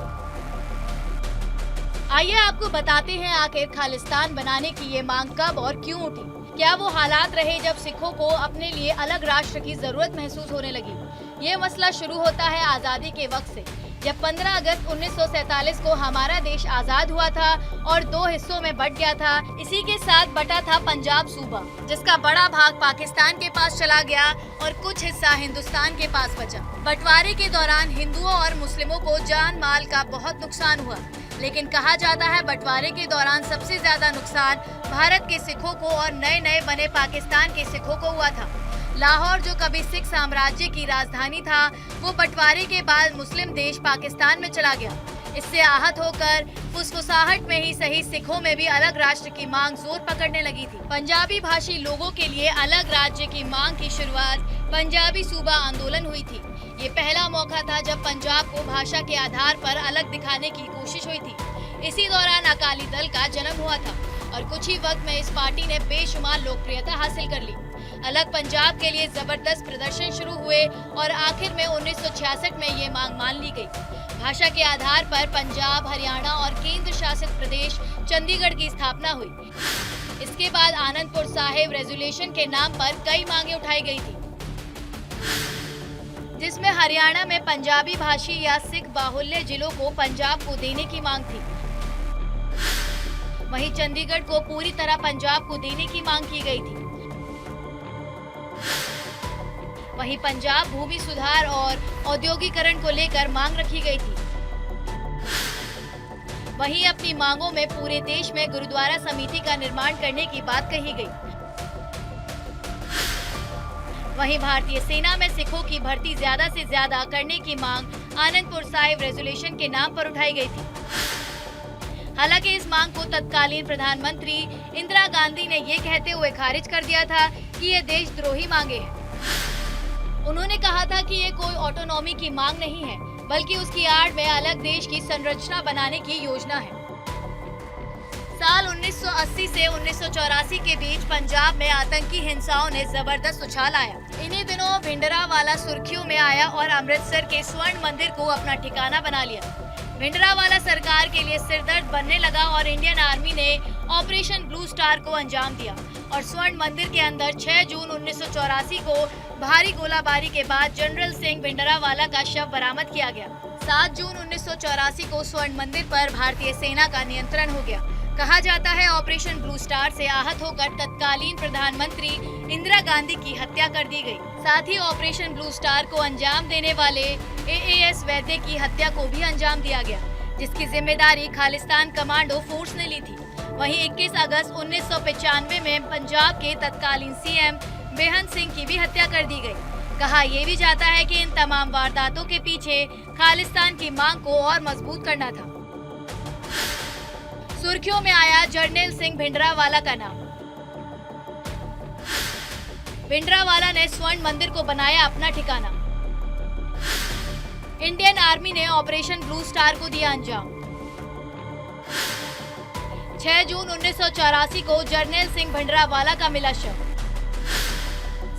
आइए आपको बताते हैं आखिर खालिस्तान बनाने की ये मांग कब और क्यों उठी। क्या वो हालात रहे जब सिखों को अपने लिए अलग राष्ट्र की जरूरत महसूस होने लगी। ये मसला शुरू होता है आजादी के वक्त से, जब 15 अगस्त 1947 को हमारा देश आजाद हुआ था और 2 हिस्सों में बंट गया था। इसी के साथ बटा था पंजाब सूबा, जिसका बड़ा भाग पाकिस्तान के पास चला गया और कुछ हिस्सा हिंदुस्तान के पास बचा। बंटवारे के दौरान हिंदुओं और मुस्लिमों को जान माल का बहुत नुकसान हुआ, लेकिन कहा जाता है बंटवारे के दौरान सबसे ज्यादा नुकसान भारत के सिखों को और नए नए बने पाकिस्तान के सिखों को हुआ था। लाहौर जो कभी सिख साम्राज्य की राजधानी था, वो बंटवारे के बाद मुस्लिम देश पाकिस्तान में चला गया। इससे आहत होकर फुसफुसाहट में ही सही सिखों में भी अलग राष्ट्र की मांग जोर पकड़ने लगी थी। पंजाबी भाषी लोगों के लिए अलग राज्य की मांग की शुरुआत पंजाबी सूबा आंदोलन हुई थी। ये पहला मौका था जब पंजाब को भाषा के आधार पर अलग दिखाने की कोशिश हुई थी। इसी दौरान अकाली दल का जन्म हुआ था और कुछ ही वक्त में इस पार्टी ने बेशुमार लोकप्रियता हासिल कर ली। अलग पंजाब के लिए जबरदस्त प्रदर्शन शुरू हुए और आखिर में 1966 में ये मांग मान ली गई। भाषा के आधार पर पंजाब, हरियाणा और केंद्र शासित प्रदेश चंडीगढ़ की स्थापना हुई। इसके बाद आनंदपुर साहिब रेजोल्यूशन के नाम पर कई मांगे उठाई गई थी, जिसमें हरियाणा में पंजाबी भाषी या सिख बाहुल्य जिलों को पंजाब को देने की मांग थी। वहीं चंडीगढ़ को पूरी तरह पंजाब को देने की मांग की गई थी। वहीं पंजाब भूमि सुधार और औद्योगिकरण को लेकर मांग रखी गई थी। वहीं अपनी मांगों में पूरे देश में गुरुद्वारा समिति का निर्माण करने की बात कही गई। वहीं भारतीय सेना में सिखों की भर्ती ज्यादा से ज्यादा करने की मांग आनंदपुर साहिब रेजोल्यूशन के नाम पर उठाई गई थी। हालांकि इस मांग को तत्कालीन प्रधानमंत्री इंदिरा गांधी ने ये कहते हुए खारिज कर दिया था कि ये देशद्रोही मांगे हैं। उन्होंने कहा था कि ये कोई ऑटोनॉमी की मांग नहीं है, बल्कि उसकी आड़ में अलग देश की संरचना बनाने की योजना है। साल 1980 से 1984 के बीच पंजाब में आतंकी हिंसाओं ने जबरदस्त उछाल आया। इन्हीं दिनों भिंडरावाला सुर्खियों में आया और अमृतसर के स्वर्ण मंदिर को अपना ठिकाना बना लिया। भिंडरावाला सरकार के लिए सिरदर्द बनने लगा और इंडियन आर्मी ने ऑपरेशन ब्लू स्टार को अंजाम दिया और स्वर्ण मंदिर के अंदर 6 जून 1984 को भारी गोलाबारी के बाद जनरल सिंह भिंडरावाला का शव बरामद किया गया। 7 जून 1984 को स्वर्ण मंदिर पर भारतीय सेना का नियंत्रण हो गया। कहा जाता है ऑपरेशन ब्लू स्टार से आहत होकर तत्कालीन प्रधानमंत्री इंदिरा गांधी की हत्या कर दी गई। साथ ही ऑपरेशन ब्लू स्टार को अंजाम देने वाले AAS वैद्य की हत्या को भी अंजाम दिया गया, जिसकी जिम्मेदारी खालिस्तान कमांडो फोर्स ने ली थी। वहीं 21 अगस्त 1995 में पंजाब के तत्कालीन CM बेहन सिंह की भी हत्या कर दी गई। कहा यह भी जाता है कि इन तमाम वारदातों के पीछे खालिस्तान की मांग को और मजबूत करना था। सुर्खियों में आया जर्नैल सिंह भिंडरावाला का नाम। भिंडरावाला ने स्वर्ण मंदिर को बनाया अपना ठिकाना। इंडियन आर्मी ने ऑपरेशन ब्लू स्टार को दिया अंजाम। 6 जून 1984 को जर्नैल सिंह भिंडरावाला का मिला शव।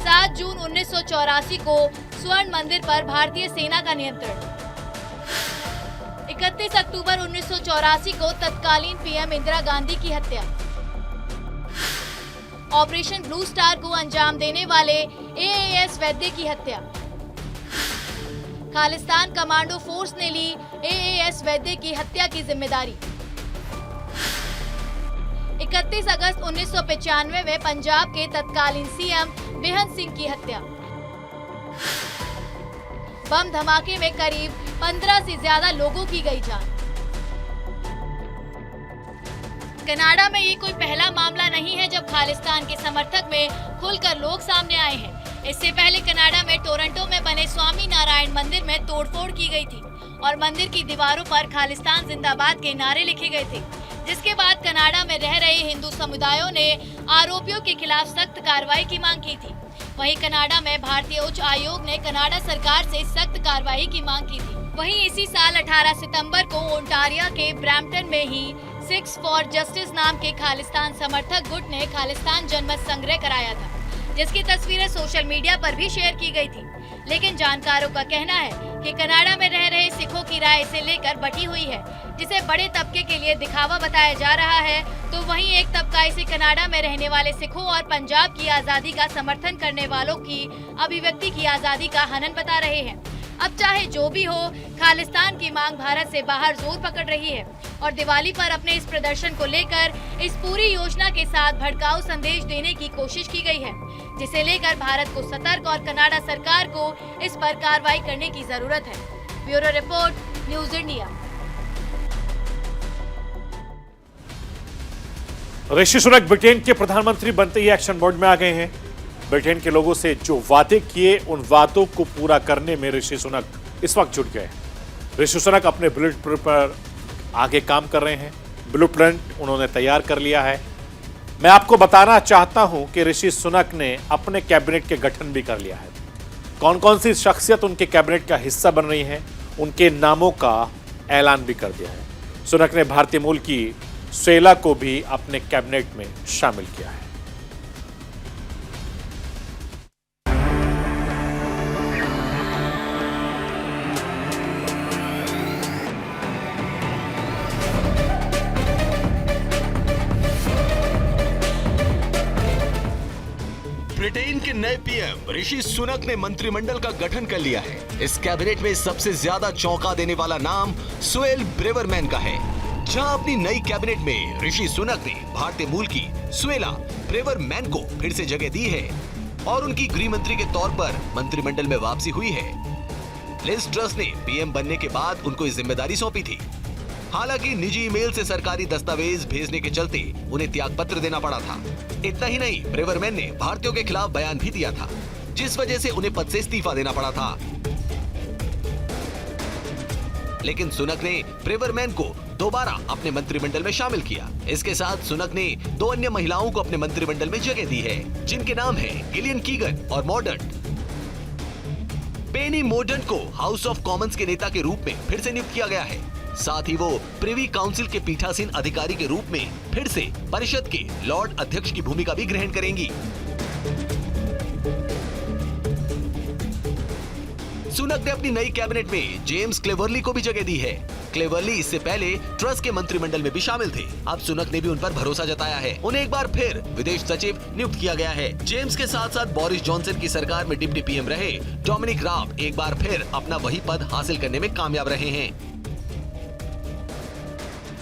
7 जून 1984 को स्वर्ण मंदिर पर भारतीय सेना का नियंत्रण। 31 अक्टूबर 1984 को तत्कालीन PM इंदिरा गांधी की हत्या। ऑपरेशन ब्लू स्टार को अंजाम देने वाले AAS वैद्य की हत्या। खालिस्तान कमांडो फोर्स ने ली AAS वैद्य की हत्या की जिम्मेदारी। 31 अगस्त 1995 में पंजाब के तत्कालीन CM बेहन सिंह की हत्या। बम धमाके में करीब 15 से ज्यादा लोगों की गई जान। कनाडा में ये कोई पहला मामला नहीं है जब खालिस्तान के समर्थक में खुलकर लोग सामने आए हैं। इससे पहले कनाडा में टोरंटो में बने स्वामी नारायण मंदिर में तोड़फोड़ की गई थी और मंदिर की दीवारों पर खालिस्तान जिंदाबाद के नारे लिखे गए थे, जिसके बाद कनाडा में रह रहे हिंदू समुदायों ने आरोपियों के खिलाफ सख्त कार्रवाई की मांग की थी। वहीं कनाडा में भारतीय उच्च आयोग ने कनाडा सरकार से सख्त कार्रवाई की मांग की थी। वहीं इसी साल 18 सितंबर को ओंटारियो के ब्रैम्पटन में ही सिक्स फॉर जस्टिस नाम के खालिस्तान समर्थक गुट ने खालिस्तान जनमत संग्रह कराया था, जिसकी तस्वीरें सोशल मीडिया पर भी शेयर की गई थी। लेकिन जानकारों का कहना है कि कनाडा में रह रहे सिखों की राय इसे लेकर बटी हुई है, जिसे बड़े तबके के लिए दिखावा बताया जा रहा है, तो वहीं एक तबका इसे कनाडा में रहने वाले सिखों और पंजाब की आजादी का समर्थन करने वालों की अभिव्यक्ति की आजादी का हनन बता रहे हैं। अब चाहे जो भी हो, खालिस्तान की मांग भारत से बाहर जोर पकड़ रही है और दिवाली पर अपने इस प्रदर्शन को लेकर इस पूरी योजना के साथ भड़काऊ संदेश देने की कोशिश की गई है, जिसे लेकर भारत को सतर्क और कनाडा सरकार को इस पर कार्रवाई करने की जरूरत है। Bureau report, news India. Rishi Sunak Britain के प्रधानमंत्री बनते ही एक्शन मोड में आ गए हैं। ब्रिटेन के लोगों से जो वादे किए उन वादों को पूरा करने में ऋषि सुनक इस वक्त जुट गए। ऋषि सुनक अपने ब्लूप्रिंट पर आगे काम कर रहे हैं। ब्लूप्रिंट उन्होंने तैयार कर लिया है। मैं आपको बताना चाहता हूं कि ऋषि सुनक ने अपने कैबिनेट के गठन भी कर लिया है। कौन कौन सी शख्सियत उनके कैबिनेट का हिस्सा बन रही है, उनके नामों का ऐलान भी कर दिया है। सुनक ने भारतीय मूल की सुएला को भी अपने कैबिनेट में शामिल किया है। ब्रिटेन के नए पीएम ऋषि सुनक ने मंत्रिमंडल का गठन कर लिया है। इस कैबिनेट में सबसे ज्यादा चौंका देने वाला नाम सुएल ब्रेवरमैन का है। जहां अपनी नई कैबिनेट में ऋषि सुनक ने भारतीय मूल की सुएला ब्रेवरमैन को फिर से जगह दी है और उनकी गृह मंत्री के तौर पर मंत्रिमंडल में वापसी हुई है। लिज ट्रस ने पीएम बनने के बाद उनको ये जिम्मेदारी सौंपी थी। हालांकि निजी ईमेल से सरकारी दस्तावेज भेजने के चलते उन्हें त्यागपत्र देना पड़ा था। इतना ही नहीं, ब्रेवरमैन ने भारतीयों के खिलाफ बयान भी दिया था, जिस वजह से उन्हें पद से इस्तीफा देना पड़ा था। लेकिन सुनक ने ब्रेवरमैन को दोबारा अपने मंत्रिमंडल में शामिल किया। इसके साथ सुनक ने 2 अन्य महिलाओं को अपने मंत्रिमंडल में जगह दी है, जिनके नाम है गिलियन कीगन और मॉर्डंट। पेनी मॉर्डंट को हाउस ऑफ कॉमन्स के नेता के रूप में फिर से नियुक्त किया गया है। साथ ही वो प्रिवी काउंसिल के पीठासीन अधिकारी के रूप में फिर से परिषद के लॉर्ड अध्यक्ष की भूमिका भी ग्रहण करेंगी। सुनक ने अपनी नई कैबिनेट में जेम्स क्लेवर्ली को भी जगह दी है। क्लेवर्ली इससे पहले ट्रस के मंत्रिमंडल में भी शामिल थे। अब सुनक ने भी उन पर भरोसा जताया है। उन्हें एक बार फिर विदेश सचिव नियुक्त किया गया है। जेम्स के साथ साथ बोरिस जॉनसन की सरकार में डिप्टी पीएम रहे डोमिनिक राब एक बार फिर अपना वही पद हासिल करने में कामयाब रहे हैं।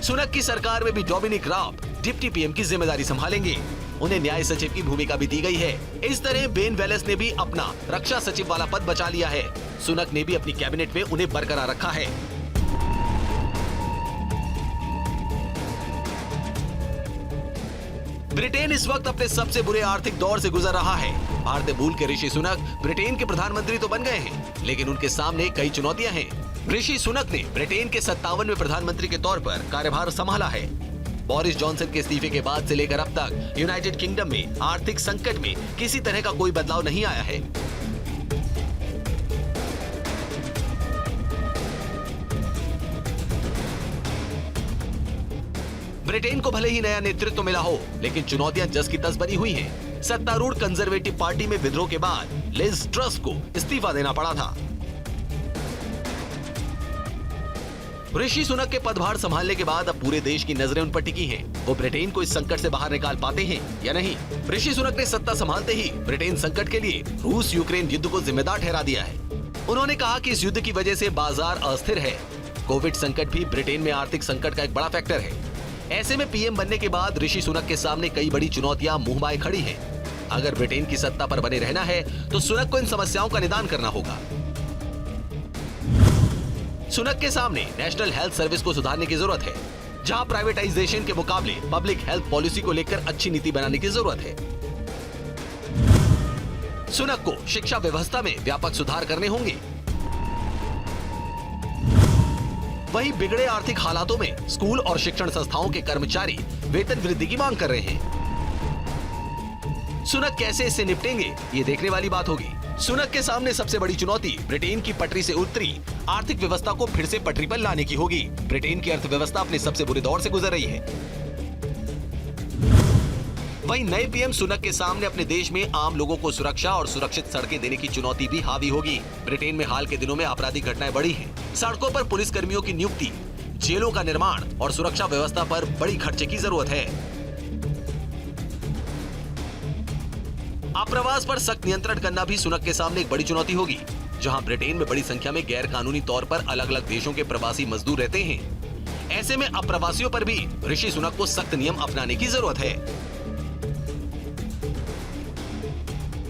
सुनक की सरकार में भी डोमिनिक राब डिप्टी पीएम की जिम्मेदारी संभालेंगे। उन्हें न्याय सचिव की भूमिका भी दी गई है। इस तरह बेन वेलेस ने भी अपना रक्षा सचिव वाला पद बचा लिया है। सुनक ने भी अपनी कैबिनेट में उन्हें बरकरार रखा है। ब्रिटेन इस वक्त अपने सबसे बुरे आर्थिक दौर से गुजर रहा है। भारतीय मूल के ऋषि सुनक ब्रिटेन के प्रधानमंत्री तो बन गए हैं, लेकिन उनके सामने कई चुनौतियां हैं। ऋषि सुनक ने ब्रिटेन के 57वें प्रधानमंत्री के तौर पर कार्यभार संभाला है। बोरिस जॉनसन के इस्तीफे के बाद से लेकर अब तक यूनाइटेड किंगडम में आर्थिक संकट में किसी तरह का कोई बदलाव नहीं आया है। ब्रिटेन को भले ही नया नेतृत्व मिला हो, लेकिन चुनौतियां जस की तस बनी हुई हैं। सत्तारूढ़ कंजर्वेटिव पार्टी में विद्रोह के बाद लिज ट्रस को इस्तीफा देना पड़ा था। ऋषि सुनक के पदभार संभालने के बाद अब पूरे देश की नजरें उन पर टिकी हैं। वो ब्रिटेन को इस संकट से बाहर निकाल पाते हैं या नहीं। ऋषि सुनक ने सत्ता संभालते ही ब्रिटेन संकट के लिए रूस यूक्रेन युद्ध को जिम्मेदार ठहरा दिया है। उन्होंने कहा कि इस युद्ध की वजह से बाजार अस्थिर है। कोविड संकट भी ब्रिटेन में आर्थिक संकट का एक बड़ा फैक्टर है। ऐसे में पीएम बनने के बाद ऋषि सुनक के सामने कई बड़ी चुनौतियां मुंहबाए खड़ी हैं। अगर ब्रिटेन की सत्ता पर बने रहना है तो सुनक को इन समस्याओं का निदान करना होगा। सुनक के सामने नेशनल हेल्थ सर्विस को सुधारने की जरूरत है, जहां प्राइवेटाइजेशन के मुकाबले पब्लिक हेल्थ पॉलिसी को लेकर अच्छी नीति बनाने की जरूरत है। सुनक को शिक्षा व्यवस्था में व्यापक सुधार करने होंगे। वहीं बिगड़े आर्थिक हालातों में स्कूल और शिक्षण संस्थाओं के कर्मचारी वेतन वृद्धि की मांग कर रहे हैं। सुनक कैसे इससे निपटेंगे, ये देखने वाली बात होगी। सुनक के सामने सबसे बड़ी चुनौती ब्रिटेन की पटरी से उतरी आर्थिक व्यवस्था को फिर से पटरी पर लाने की होगी। ब्रिटेन की अर्थव्यवस्था अपने सबसे बुरे दौर से गुजर रही है। वहीं नए पीएम सुनक के सामने अपने देश में आम लोगों को सुरक्षा और सुरक्षित सड़कें देने की चुनौती भी हावी होगी। ब्रिटेन में हाल के दिनों में आपराधिक घटनाएं बढ़ी हैं। सड़कों पर पुलिस कर्मियों की नियुक्ति, जेलों का निर्माण और सुरक्षा व्यवस्था पर बड़ी खर्चे की जरूरत है। आप्रवास पर सख्त नियंत्रण करना भी सुनक के सामने एक बड़ी चुनौती होगी, जहां ब्रिटेन में बड़ी संख्या में गैर कानूनी तौर पर अलग अलग देशों के प्रवासी मजदूर रहते हैं। ऐसे में अप्रवासियों पर भी ऋषि सुनक को सख्त नियम अपनाने की जरूरत है।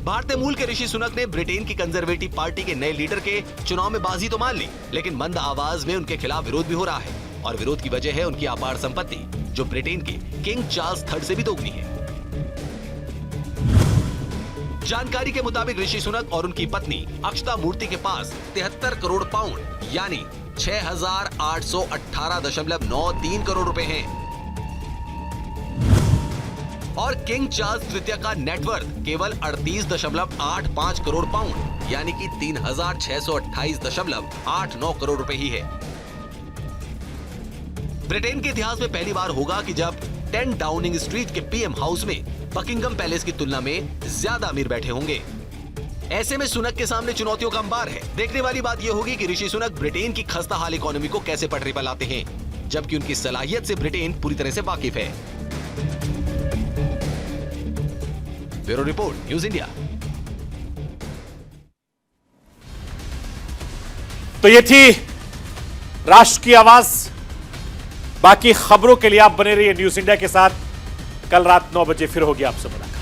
भारतीय मूल के ऋषि सुनक ने ब्रिटेन की कंजर्वेटिव पार्टी के नए लीडर के चुनाव में बाजी तो मान ली, लेकिन मंद आवाज में उनके खिलाफ विरोध भी हो रहा है। और विरोध की वजह है उनकी अपार संपत्ति, जो ब्रिटेन के किंग चार्ल्स III से भी दोगुनी है। जानकारी के मुताबिक ऋषि सुनक और उनकी पत्नी अक्षता मूर्ति के पास 73 करोड़ पाउंड यानी 6,818.93 करोड़ रुपए हैं और किंग चार्ल्स III का नेटवर्थ केवल 38.85 करोड़ पाउंड यानी कि 3,628.89 करोड़ रुपए ही है। ब्रिटेन के इतिहास में पहली बार होगा कि जब 10 डाउनिंग स्ट्रीट के पीएम हाउस में बकिंगम पैलेस की तुलना में ज्यादा अमीर बैठे होंगे। ऐसे में सुनक के सामने चुनौतियों का अंबार है। देखने वाली बात यह होगी कि ऋषि सुनक ब्रिटेन की खस्ता हाल इकोनॉमी को कैसे पटरी पर लाते हैं, जबकि उनकी सलाहियत से ब्रिटेन पूरी तरह से वाकिफ है। Bureau report, news India. तो ये थी राष्ट्र की आवाज। बाकी खबरों के लिए आप बने रहिए न्यूज इंडिया के साथ। कल रात 9 बजे फिर होगी आपसे मुलाकात।